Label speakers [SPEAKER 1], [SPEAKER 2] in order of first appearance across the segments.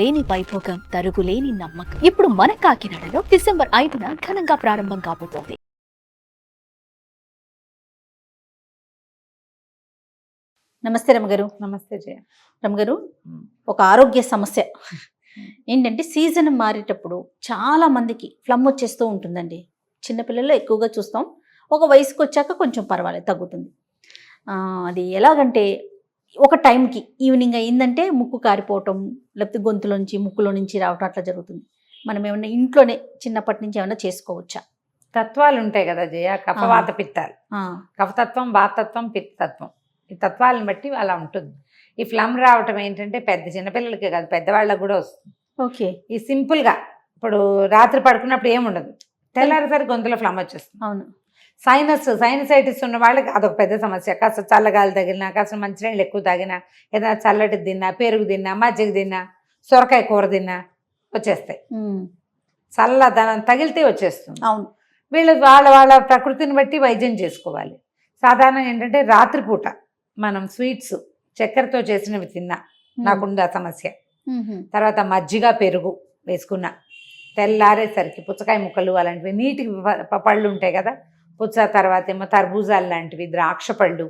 [SPEAKER 1] అంతులేని వైభోగం, తరుగులేని నమ్మకం ఇప్పుడు మన కాకినాడలో డిసెంబర్ 5న ఘనంగా ప్రారంభం కాబోతోంది.
[SPEAKER 2] నమస్తే రమగారు.
[SPEAKER 3] నమస్తే జయ.
[SPEAKER 2] రమగారు, ఒక ఆరోగ్య సమస్య ఏంటంటే సీజన్ మారేటప్పుడు చాలా మందికి ఫ్లమ్ వచ్చేస్తూ ఉంటుందండి. చిన్నపిల్లల్లో ఎక్కువగా చూస్తాం, ఒక వయసుకు వచ్చాక కొంచెం పర్వాలేదు, తగ్గుతుంది. అది ఎలాగంటే ఒక టైంకి ఈవినింగ్ అయిందంటే ముక్కు కారిపోవటం, లేకపోతే గొంతులోంచి ముక్కులో నుంచి రావటం అట్లా జరుగుతుంది. మనం ఏమన్నా ఇంట్లోనే చిన్నప్పటి నుంచి ఏమన్నా చేసుకోవచ్చా?
[SPEAKER 3] తత్వాలు ఉంటాయి కదా జయ, కఫవాత పిత్తాలు. కఫతత్వం, వాతత్వం, పిత్తత్వం. ఈ తత్వాలను బట్టి అలా ఉంటుంది. ఈ ఫ్లమ్ రావటం ఏంటంటే పెద్ద చిన్నపిల్లలకే కాదు, పెద్దవాళ్ళకి కూడా వస్తుంది.
[SPEAKER 2] ఓకే.
[SPEAKER 3] ఈ సింపుల్గా ఇప్పుడు రాత్రి పడుకున్నప్పుడు ఏముండదు, తెల్లారిసరి గొంతులో ఫ్లమ్ వచ్చేస్తుంది.
[SPEAKER 2] అవును.
[SPEAKER 3] సైనసైటిస్ ఉన్న వాళ్ళకి అదొక పెద్ద సమస్య. కాస్త చల్లగాలి తగిలినా, కాస్త మంచినీళ్ళు ఎక్కువ తాగినా, ఏదైనా చల్లటి తిన్నా, పెరుగు తిన్నా, మజ్జిగ తిన్నా, సొరకాయ కూర తిన్నా వచ్చేస్తాయి. చల్లదనం తగిలితే వచ్చేస్తుంది.
[SPEAKER 2] అవును.
[SPEAKER 3] వీళ్ళు వాళ్ళ ప్రకృతిని బట్టి వైద్యం చేసుకోవాలి. సాధారణంగా ఏంటంటే రాత్రిపూట మనం స్వీట్స్ చక్కెరతో చేసినవి తిన్నా నాకుంది ఆ సమస్య. తర్వాత మజ్జిగ పెరుగు వేసుకున్నా, తెల్లారేసరికి పుచ్చకాయ ముక్కలు అలాంటివి నీటికి పళ్ళు ఉంటాయి కదా, పుచ్చ, తర్వాత ఏమో తర్బూజాలు లాంటివి, ద్రాక్ష పళ్ళు,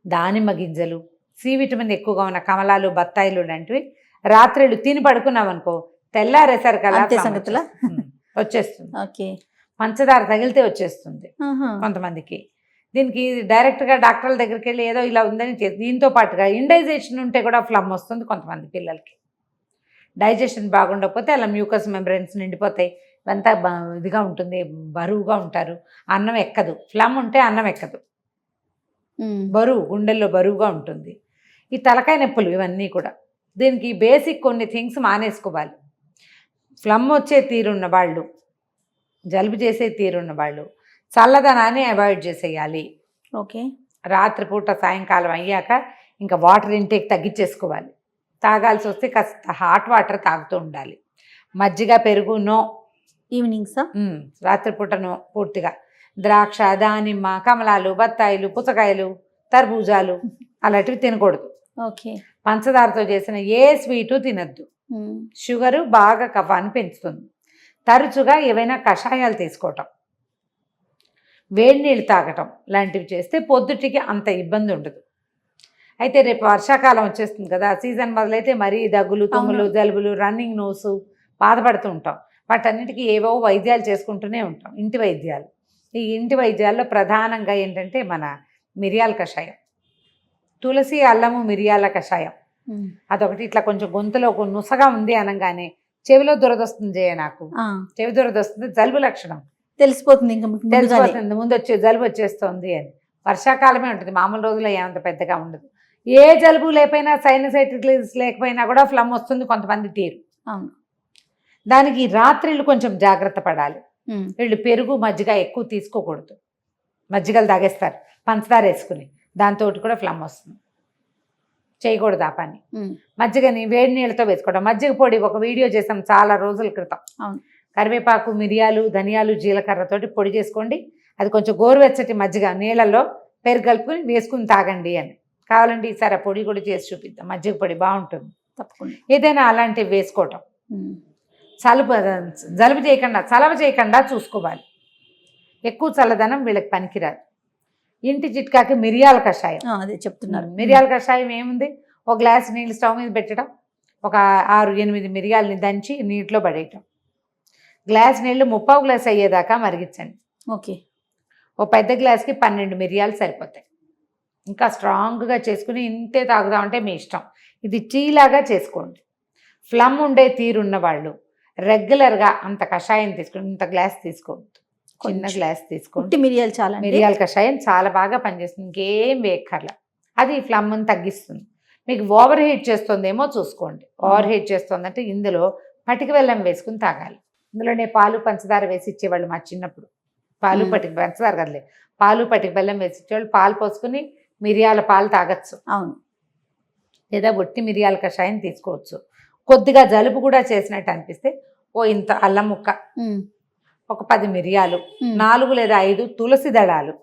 [SPEAKER 3] దానిమ్మ గింజలు, సి విటమిన్ ఎక్కువగా ఉన్న కమలాలు, బత్తాయిలు లాంటివి రాత్రిళ్ళు తిని పడుకున్నాం అనుకో, తెల్లారేసరికి అలా
[SPEAKER 2] సంగతులా
[SPEAKER 3] వచ్చేస్తుంది.
[SPEAKER 2] ఓకే.
[SPEAKER 3] పంచదార తగిలితే వచ్చేస్తుంది కొంతమందికి. దీనికి డైరెక్ట్గా డాక్టర్ల దగ్గరికి వెళ్ళి ఏదో ఇలా ఉందని దీంతో పాటుగా ఇండైజేషన్ ఉంటే కూడా ఫ్లమ్ వస్తుంది కొంతమంది పిల్లలకి. డైజెషన్ బాగుండకపోతే అలా మ్యూకస్ మెంబ్రెన్స్ నిండిపోతాయి, ఇవంతా ఇదిగా ఉంటుంది, బరువుగా ఉంటారు, అన్నం ఎక్కదు. ఫ్లమ్ ఉంటే అన్నం ఎక్కదు, బరువు, గుండెల్లో బరువుగా ఉంటుంది. ఈ తలకాయ నొప్పులు ఇవన్నీ కూడా దీనికి బేసిక్ కొన్ని థింగ్స్ మానేసుకోవాలి. ఫ్లమ్ వచ్చే తీరున్న వాళ్ళు, జలుబు చేసే తీరున్న వాళ్ళు చల్లదనాన్ని అవాయిడ్ చేసేయాలి.
[SPEAKER 2] ఓకే.
[SPEAKER 3] రాత్రిపూట సాయంకాలం అయ్యాక ఇంకా వాటర్ ఇంటేక్ తగ్గించేసుకోవాలి. తాగాల్సి వస్తే కాస్త హాట్ వాటర్ తాగుతూ ఉండాలి. మజ్జిగ పెరుగు నో,
[SPEAKER 2] ఈవినింగ్సా?
[SPEAKER 3] రాత్రిపూట నో పూర్తిగా. ద్రాక్ష, దానిమ్మ, కమలాలు, బత్తాయిలు, పుచ్చకాయలు, తర్బూజాలు అలాంటివి తినకూడదు.
[SPEAKER 2] ఓకే.
[SPEAKER 3] పంచదారతో చేసిన ఏ స్వీటు తినద్దు. షుగరు బాగా కఫాన్ని పెంచుతుంది. తరచుగా ఏవైనా కషాయాలు తీసుకోవటం, వేడి నీళ్ళు తాగటం లాంటివి చేస్తే పొద్దుటికి అంత ఇబ్బంది ఉండదు. అయితే రేపు వర్షాకాలం వచ్చేస్తుంది కదా, సీజన్ మొదలైతే మరీ దగ్గులు, తుమ్ములు, జలుబులు, రన్నింగ్ నోసు బాధపడుతూ ఉంటాం. వాటన్నిటికీ ఏవో వైద్యాలు చేసుకుంటూనే ఉంటాం, ఇంటి వైద్యాలు. ఈ ఇంటి వైద్యాల్లో ప్రధానంగా ఏంటంటే మన మిరియాల కషాయం, తులసి, అల్లము, మిరియాల కషాయం అదొకటి. ఇట్లా కొంచెం గొంతులో నుసగా ఉంది అనగానే చెవిలో దురదొస్తుంది జయ, నాకు చెవి దురదొస్తుంది, జలుబు లక్షణం
[SPEAKER 2] తెలిసిపోతుంది, ఇంకా
[SPEAKER 3] తెలిసిపోతుంది, ముందు వచ్చే జలుబు వచ్చేస్తుంది అని. వర్షాకాలమే ఉంటుంది, మామూలు రోజుల్లో ఏమంత పెద్దగా ఉండదు. ఏ జలుబు లేకపోయినా, సైనసైటిస్ లేకపోయినా కూడా ఫ్లమ్ వస్తుంది కొంతమంది తీరు.
[SPEAKER 2] అవును.
[SPEAKER 3] దానికి రాత్రిళ్ళు కొంచెం జాగ్రత్త పడాలి. వీళ్ళు పెరుగు, మజ్జిగ ఎక్కువ తీసుకోకూడదు. మజ్జిగలు తాగేస్తారు పంచదార వేసుకుని, దాంతో కూడా ఫ్లమ్ వస్తుంది, చేయకూడదు ఆ పని. మజ్జిగని వేడి నీళ్ళతో వేసుకోవడం. మజ్జిగ పొడి ఒక వీడియో చేసాం చాలా రోజుల క్రితం. కరివేపాకు, మిరియాలు, ధనియాలు, జీలకర్రతోటి పొడి చేసుకోండి. అది కొంచెం గోరువెచ్చటి మజ్జిగ నీళ్ళల్లో పెరుగు కలుపుకొని వేసుకుని తాగండి అని. కావాలంటే ఈసారి ఆ పొడి కూడా చేసి చూపిద్దాం, మజ్జిగ పొడి బాగుంటుంది
[SPEAKER 2] తప్పకుండా.
[SPEAKER 3] ఏదైనా అలాంటివి వేసుకోవటం. జలుబు చేయకుండా, చలవ చేయకుండా చూసుకోవాలి. ఎక్కువ చల్లదనం వీళ్ళకి పనికిరాదు. ఇంటి చిట్కాకి మిరియాల కషాయం,
[SPEAKER 2] అదే చెప్తున్నారు.
[SPEAKER 3] మిరియాల కషాయం ఏముంది, ఒక గ్లాస్ నీళ్ళు స్టవ్ మీద పెట్టడం, ఒక 6-8 మిరియాలని దంచి నీటిలో పడేయటం, గ్లాస్ నీళ్ళు 3/4 గ్లాస్ అయ్యేదాకా మరిగించండి.
[SPEAKER 2] ఓకే.
[SPEAKER 3] ఓ పెద్ద గ్లాస్కి 12 మిరియాలు సరిపోతాయి. ఇంకా స్ట్రాంగ్గా చేసుకుని ఇంతే తాగుదామంటే మీ ఇష్టం. ఇది టీలాగా చేసుకోండి. ఫ్లమ్ ఉండే తీరున్న వాళ్ళు రెగ్యులర్గా అంత కషాయం తీసుకుని, ఇంత గ్లాస్ తీసుకోవద్దు, చిన్న గ్లాస్ తీసుకోండి.
[SPEAKER 2] మిరియాలు చాలా,
[SPEAKER 3] మిరియాల కషాయం చాలా బాగా పనిచేస్తుంది, ఇంకేం వేయక్కర్లా. అది ఫ్లమ్ని తగ్గిస్తుంది. మీకు ఓవర్ హీట్ చేస్తుందేమో చూసుకోండి. ఓవర్ హీట్ చేస్తుందంటే ఇందులో పటిక బెల్లం వేసుకుని తాగాలి. ఇందులోనే పాలు, పంచదార వేసి ఇచ్చేవాళ్ళు మా చిన్నప్పుడు. పాలు, పటిక, పంచదార కదలే, పాలు, పటిక బెల్లం వేసి ఇచ్చేవాళ్ళు. పాలు పోసుకుని మిరియాల పాలు తాగొచ్చు.
[SPEAKER 2] అవును. లేదా
[SPEAKER 3] ఒట్టి మిరియాల కషాయం తీసుకోవచ్చు. కొద్దిగా జలుబు కూడా చేసినట్టు అనిపిస్తే ఓ ఇంత అల్లం ముక్క, ఒక 10 మిరియాలు, 4 లేదా 5 తులసి దళాలు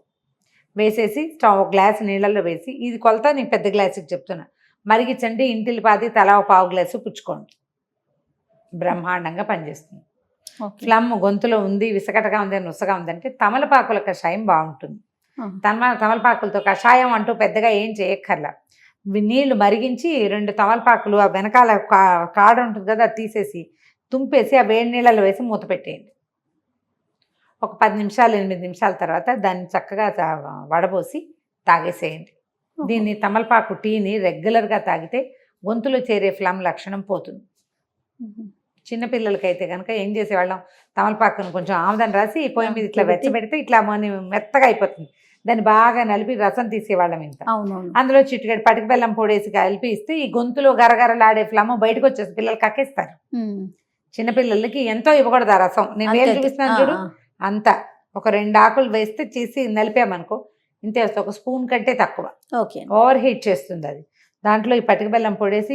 [SPEAKER 3] వేసేసి స్టవ్ గ్లాస్ నీళ్ళల్లో వేసి, ఇది కొలత నేను పెద్ద గ్లాసుకి చెప్తున్నా, మరిగించండి. ఇంటిల్లిపాది తలా 1/4 గ్లాసు పుచ్చుకోండి. బ్రహ్మాండంగా పనిచేస్తుంది.
[SPEAKER 2] ఓకే.
[SPEAKER 3] ఫ్లమ్ గొంతులో ఉంది, విసకటగా ఉంది, నుసగా ఉందంటే తమలపాకుల కషాయం బాగుంటుంది. తమలపాకులతో కషాయం అంటూ పెద్దగా ఏం చేయక్కర్లా. నీళ్లు మరిగించి 2 తమలపాకులు ఆ వెనకాల కాడ ఉంటుంది కదా, అది తీసేసి తుంపేసి ఆ వేడి నీళ్ళలో వేసి మూత పెట్టేయండి. ఒక 10 నిమిషాలు 8 నిమిషాల తర్వాత దాన్ని చక్కగా వడబోసి తాగేసేయండి. దీన్ని తమలపాకు టీని రెగ్యులర్గా తాగితే గొంతులో చేరే ఫ్లమ్ లక్షణం పోతుంది. చిన్నపిల్లలకైతే కనుక ఏం చేసేవాళ్ళం, తమలపాకును కొంచెం ఆముదం రాసి పొయ్యి మీద ఇట్లా వెచ్చబెడితే ఇట్లా మెత్తగా అయిపోతుంది. దాన్ని బాగా నలిపి రసం తీసేవాళ్ళం. ఇంత అందులో చిటికెడు పటిక బెల్లం పొడేసి కలిపి ఇస్తే ఈ గొంతులో గరగరలాడే ఫ్లమ్ బయటకు వచ్చేసి పిల్లలు కక్కేస్తారు. చిన్నపిల్లలకి ఎంతో ఇవ్వకూడదు ఆ రసం. నేను వేలు చూపిస్తున్నాను చూడు, అంతా ఒక 2 ఆకులు వేస్తే చేసి నలిపామనుకో ఇంతే వస్తుంది, ఒక స్పూన్ కంటే తక్కువ.
[SPEAKER 2] ఓకే.
[SPEAKER 3] ఓవర్ హీట్ చేస్తుంది అది. దాంట్లో ఈ పటిక బెల్లం పొడేసి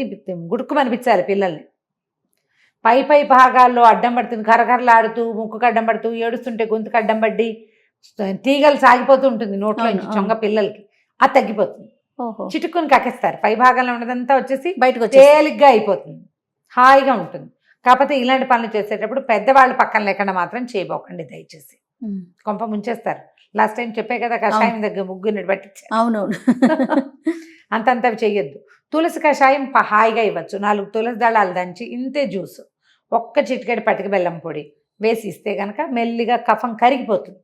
[SPEAKER 3] గుడుకు అనిపించాలి పిల్లల్ని. పై భాగాల్లో అడ్డం పడుతుంది, కరకరలాడుతూ ముక్కుకు అడ్డం పడుతూ ఏడుస్తుంటే గొంతుకు అడ్డం పడి తీగలు సాగిపోతూ ఉంటుంది నోట్లో చొంగ పిల్లలకి, అది తగ్గిపోతుంది. చిటుక్కుని కక్కేస్తారు. పై భాగంలో ఉన్నదంతా వచ్చేసి బయటకు తేలిగ్గా అయిపోతుంది, హాయిగా ఉంటుంది. కాకపోతే ఇలాంటి పనులు చేసేటప్పుడు పెద్దవాళ్ళు పక్కన లేకుండా మాత్రం చేయబోకండి దయచేసి, కొంప ముంచేస్తారు. లాస్ట్ టైం చెప్పే కదా కషాయం దగ్గర ముగ్గురిని పట్టించారు.
[SPEAKER 2] అవునవును.
[SPEAKER 3] అంతంతవి చెయ్యొద్దు. తులసి కషాయం హాయిగా ఇవ్వచ్చు. 4 తులసి దళాలు దంచి ఇంతే జ్యూస్, ఒక్క చిటికెడు పటిక బెల్లం పొడి వేసి ఇస్తే కనుక మెల్లిగా కఫం కరిగిపోతుంది.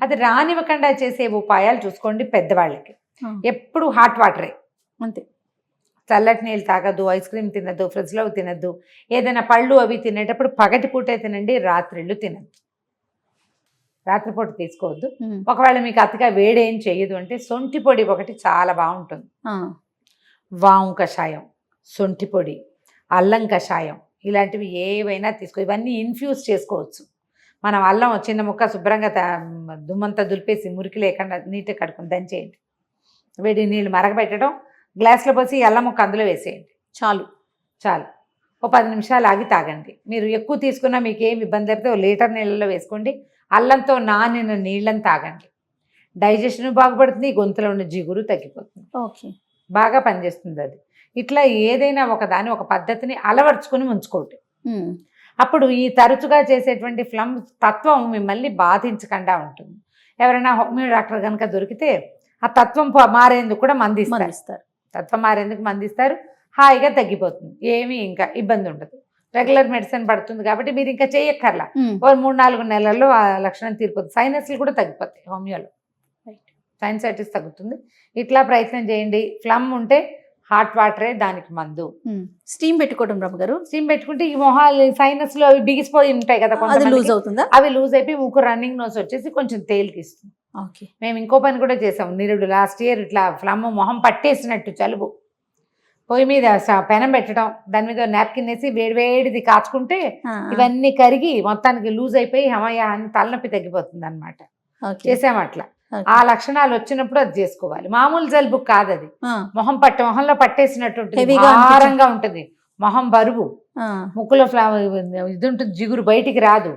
[SPEAKER 3] అది రానివ్వకుండా చేసే ఉపాయాలు చూసుకోండి. పెద్దవాళ్ళకి ఎప్పుడు హాట్ వాటరే,
[SPEAKER 2] అంతే.
[SPEAKER 3] చల్లటి నీళ్ళు తాగద్దు, ఐస్ క్రీమ్ తినద్దు, ఫ్రిడ్జ్లో తినద్దు. ఏదైనా పళ్ళు అవి తినేటప్పుడు పగటిపూటే తినండి, రాత్రిళ్ళు తినద్దు. రాత్రిపూట తీసుకోవద్దు. ఒకవేళ మీకు అతిగా వేడేం చేయదు అంటే సొంటి పొడి ఒకటి చాలా బాగుంటుంది. వాము కషాయం, సొంటి పొడి, అల్లం కషాయం ఇలాంటివి ఏవైనా తీసుకో. ఇవన్నీ ఇన్ఫ్యూజ్ చేసుకోవచ్చు. మనం అల్లం చిన్న ముక్క శుభ్రంగా దుమ్మంతా దులిపేసి మురికి లేకుండా నీట్గా కడుక్కుని దంచేయండి. వేడి నీళ్ళు మరగబెట్టడం, గ్లాసులో పోసి అల్లం ముక్క అందులో వేసేయండి, చాలు. ఓ 10 నిమిషాలు ఆగి తాగండి. మీరు ఎక్కువ తీసుకున్నా మీకు ఏమి ఇబ్బంది లేకపోతే 1 లీటర్ నీళ్ళలో వేసుకోండి. అల్లంతో నానిన నీళ్ళని తాగండి. డైజెషన్ బాగుపడుతుంది, గొంతులో ఉన్న జిగురు తగ్గిపోతుంది.
[SPEAKER 2] ఓకే,
[SPEAKER 3] బాగా పనిచేస్తుంది అది. ఇట్లా ఏదైనా ఒక పద్ధతిని అలవర్చుకుని ఉంచుకోండి. అప్పుడు ఈ తరచుగా చేసేటువంటి ఫ్లమ్ తత్వం మిమ్మల్ని బాధించకుండా ఉంటుంది. ఎవరైనా హోమియో డాక్టర్ కనుక దొరికితే ఆ తత్వం మారేందుకు కూడా మందిస్తారు. తత్వం మారేందుకు మందిస్తారు, హాయిగా తగ్గిపోతుంది. ఏమీ ఇంకా ఇబ్బంది ఉండదు. రెగ్యులర్ మెడిసిన్ పడుతుంది కాబట్టి మీరు ఇంకా చేయక్కర్లా. 3-4 నెలల్లో ఆ లక్షణం తీరిపోతుంది. సైనస్లు కూడా తగ్గిపోతాయి హోమియోలో, సైనసైటిస్ తగ్గుతుంది. ఇట్లా ప్రయత్నం చేయండి. ఫ్లమ్ ఉంటే హాట్ వాటరే దానికి మందు.
[SPEAKER 2] స్టీమ్ పెట్టుకోవడం బ్రహ్మగారు,
[SPEAKER 3] స్టీమ్ పెట్టుకుంటే ఈ మొహాలు సైనస్లు అవి బిగిసిపోయి ఉంటాయి కదా,
[SPEAKER 2] లూజ్ అవుతుందా?
[SPEAKER 3] అవి లూజ్ అయిపోయి ముక్కు రన్నింగ్ నోస్ వచ్చేసి కొంచెం తేలికిస్తుంది.
[SPEAKER 2] ఓకే. మేము
[SPEAKER 3] ఇంకో పని కూడా చేసాం. నిరుడు లాస్ట్ ఇయర్ ఇట్లా ఫ్లమ్ మొహం పట్టేసినట్టు జలుబు, పొయ్యి మీద పెనం పెట్టడం, దాని మీద నాప్కిన్ వేసి వేడిది కాచుకుంటే ఇవన్నీ కరిగి మొత్తానికి లూజ్ అయిపోయి హమయ్య అని తలనొప్పి తగ్గిపోతుంది అనమాట. చేసాం అట్లా. ఆ లక్షణాలు వచ్చినప్పుడు అది చేసుకోవాలి. మామూలు జలుబు కాదు అది, మొహంలో పట్టేసినట్టు భారంగా ఉంటుంది, మొహం బరువు, ముక్కులో ఇది ఉంటుంది, జిగురు బయటికి రాదు,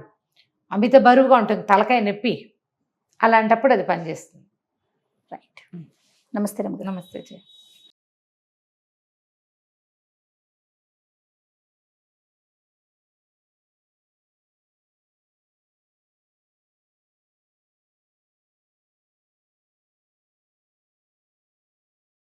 [SPEAKER 3] అమిత బరువుగా ఉంటుంది, తలకాయ నొప్పి. అలాంటప్పుడు అది పనిచేస్తుంది.
[SPEAKER 2] రైట్. నమస్తే.
[SPEAKER 3] నమస్తే.